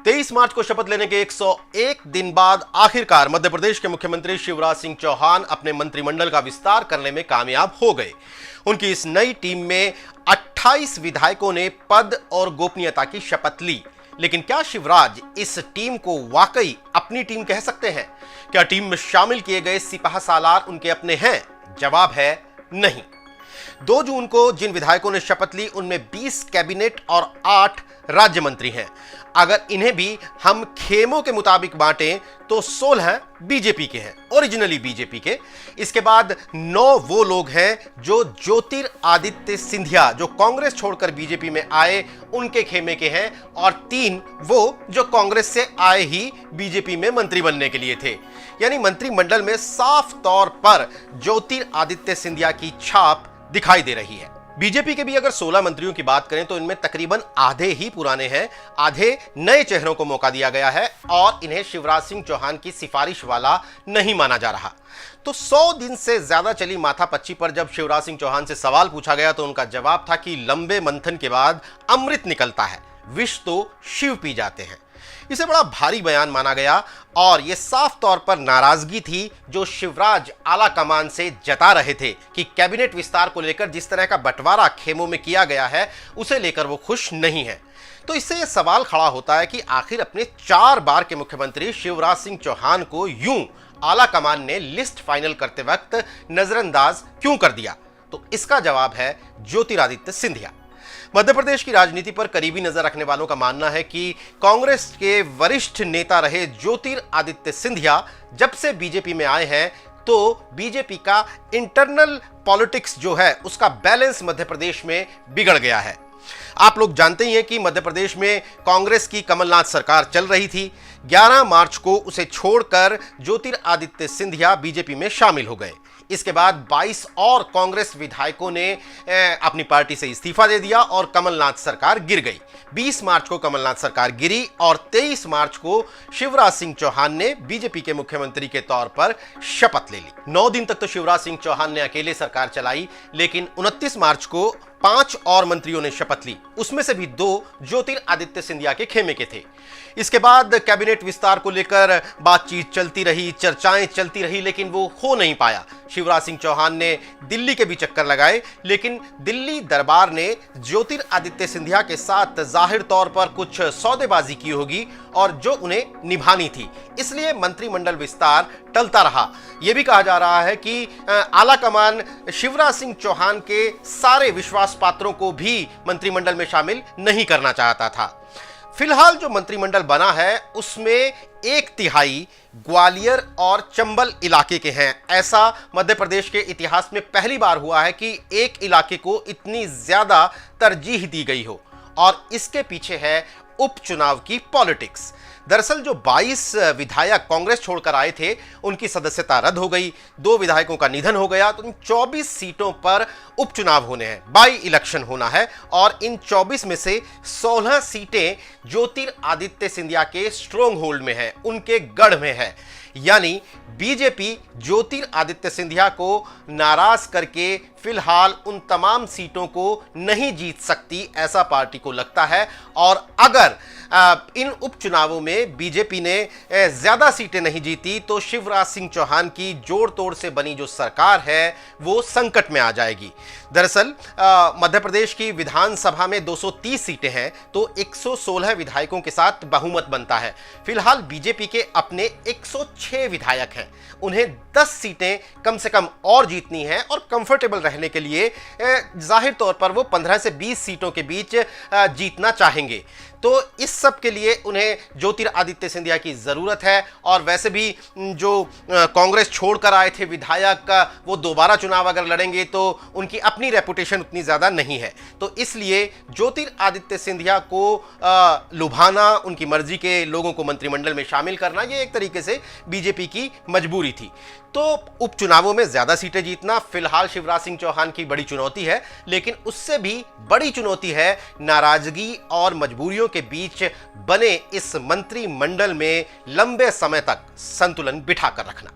23 मार्च को शपथ लेने के 101 दिन बाद आखिरकार मध्य प्रदेश के मुख्यमंत्री शिवराज सिंह चौहान अपने मंत्रिमंडल का विस्तार करने में कामयाब हो गए। उनकी इस नई टीम में 28 विधायकों ने पद और गोपनीयता की शपथ ली। लेकिन क्या शिवराज इस टीम को वाकई अपनी टीम कह सकते हैं? क्या टीम में शामिल किए गए सिपाहसालार उनके अपने हैं? जवाब है नहीं। 2 जून को जिन विधायकों ने शपथ ली उनमें 20 कैबिनेट और 8 राज्य मंत्री हैं। अगर इन्हें भी हम खेमों के मुताबिक बांटें तो 16 बीजेपी के हैं, ओरिजिनली बीजेपी के। इसके बाद 9 वो लोग हैं जो ज्योतिरादित्य सिंधिया, जो कांग्रेस छोड़कर बीजेपी में आए, उनके खेमे के हैं, और 3 वो जो कांग्रेस से आए ही बीजेपी में मंत्री बनने के लिए थे। यानी मंत्रिमंडल में साफ तौर पर ज्योतिरादित्य सिंधिया की छाप दिखाई दे रही है। बीजेपी के भी अगर 16 मंत्रियों की बात करें तो इनमें तकरीबन आधे ही पुराने हैं, आधे नए चेहरों को मौका दिया गया है और इन्हें शिवराज सिंह चौहान की सिफारिश वाला नहीं माना जा रहा। तो 100 दिन से ज्यादा चली माथापच्ची पर जब शिवराज सिंह चौहान से सवाल पूछा गया तो उनका जवाब था कि लंबे मंथन के बाद अमृत निकलता है, विष तो शिव पी जाते हैं। इसे बड़ा भारी बयान माना गया और यह साफ तौर पर नाराजगी थी जो शिवराज आला कमान से जता रहे थे कि कैबिनेट विस्तार को लेकर जिस तरह का बंटवारा खेमों में किया गया है उसे लेकर वो खुश नहीं है। तो इससे यह सवाल खड़ा होता है कि आखिर अपने 4 बार के मुख्यमंत्री शिवराज सिंह चौहान को यूं आला कमान ने लिस्ट फाइनल करते वक्त नजरअंदाज क्यों कर दिया? तो इसका जवाब है ज्योतिरादित्य सिंधिया। मध्य प्रदेश की राजनीति पर करीबी नजर रखने वालों का मानना है कि कांग्रेस के वरिष्ठ नेता रहे ज्योतिरादित्य सिंधिया जब से बीजेपी में आए हैं तो बीजेपी का इंटरनल पॉलिटिक्स जो है उसका बैलेंस मध्य प्रदेश में बिगड़ गया है। आप लोग जानते ही हैं कि मध्य प्रदेश में कांग्रेस की कमलनाथ सरकार चल रही थी। 11 मार्च को उसे छोड़कर ज्योतिरादित्य सिंधिया बीजेपी में शामिल हो गए। इसके बाद 22 और कांग्रेस विधायकों ने अपनी पार्टी से इस्तीफा दे दिया और कमलनाथ सरकार गिर गई। 20 मार्च को कमलनाथ सरकार गिरी और 23 मार्च को शिवराज सिंह चौहान ने बीजेपी के मुख्यमंत्री के तौर पर शपथ ले ली। 9 दिन तक तो शिवराज सिंह चौहान ने अकेले सरकार चलाई, लेकिन 29 मार्च को 5 और मंत्रियों ने शपथ ली, उसमें से भी 2 ज्योतिरादित्य सिंधिया के खेमे के थे। इसके बाद कैबिनेट विस्तार को लेकर बातचीत चलती रही, चर्चाएं चलती रही, लेकिन वो हो नहीं पाया। शिवराज सिंह चौहान ने दिल्ली के भी चक्कर लगाए, लेकिन दिल्ली दरबार ने ज्योतिरादित्य सिंधिया के साथ जाहिर तौर पर कुछ सौदेबाजी की होगी और जो उन्हें निभानी थी, इसलिए मंत्रिमंडल विस्तार टलता रहा। यह भी कहा जा रहा है कि आला कमान शिवराज सिंह चौहान के सारे विश्वास पात्रों को भी मंत्रिमंडल में शामिल नहीं करना चाहता था। फिलहाल जो मंत्रिमंडल बना है उसमें 1/3 ग्वालियर और चंबल इलाके के हैं। ऐसा मध्य प्रदेश के इतिहास में पहली बार हुआ है कि एक इलाके को इतनी ज्यादा तरजीह दी गई हो, और इसके पीछे है उपचुनाव की पॉलिटिक्स। दरअसल जो 22 विधायक कांग्रेस छोड़कर आए थे उनकी सदस्यता रद्द हो गई, 2 विधायकों का निधन हो गया, तो इन 24 सीटों पर उपचुनाव होने हैं, बाई इलेक्शन होना है, और इन 24 में से 16 सीटें ज्योतिरादित्य सिंधिया के स्ट्रॉन्ग होल्ड में है, उनके गढ़ में है। यानी बीजेपी ज्योतिरादित्य सिंधिया को नाराज करके फिलहाल उन तमाम सीटों को नहीं जीत सकती, ऐसा पार्टी को लगता है। और अगर इन उपचुनावों में बीजेपी ने ज्यादा सीटें नहीं जीती तो शिवराज सिंह चौहान की जोड़ तोड़ से बनी जो सरकार है वो संकट में आ जाएगी। दरअसल मध्य प्रदेश की विधानसभा में 230 सीटें हैं तो 116 विधायकों के साथ बहुमत बनता है। फिलहाल बीजेपी के अपने 106 विधायक हैं, उन्हें 10 सीटें कम से कम और जीतनी है और कंफर्टेबल रहने के लिए जाहिर तौर पर वो 15 से 20 सीटों के बीच जीतना चाहेंगे। तो इस सब के लिए उन्हें ज्योतिरादित्य सिंधिया की जरूरत है। और वैसे भी जो कांग्रेस छोड़कर आए थे विधायक, वो दोबारा चुनाव अगर लड़ेंगे तो उनकी अपनी रेपुटेशन उतनी ज्यादा नहीं है। तो इसलिए ज्योतिरादित्य सिंधिया को लुभाना, उनकी मर्जी के लोगों को मंत्रिमंडल में शामिल करना, ये एक तरीके से बीजेपी की मजबूरी थी। तो उपचुनावों में ज्यादा सीटें जीतना फिलहाल शिवराज सिंह चौहान की बड़ी चुनौती है, लेकिन उससे भी बड़ी चुनौती है नाराजगी और मजबूरियों के बीच बने इस मंत्रिमंडल में लंबे समय तक संतुलन बिठाकर रखना।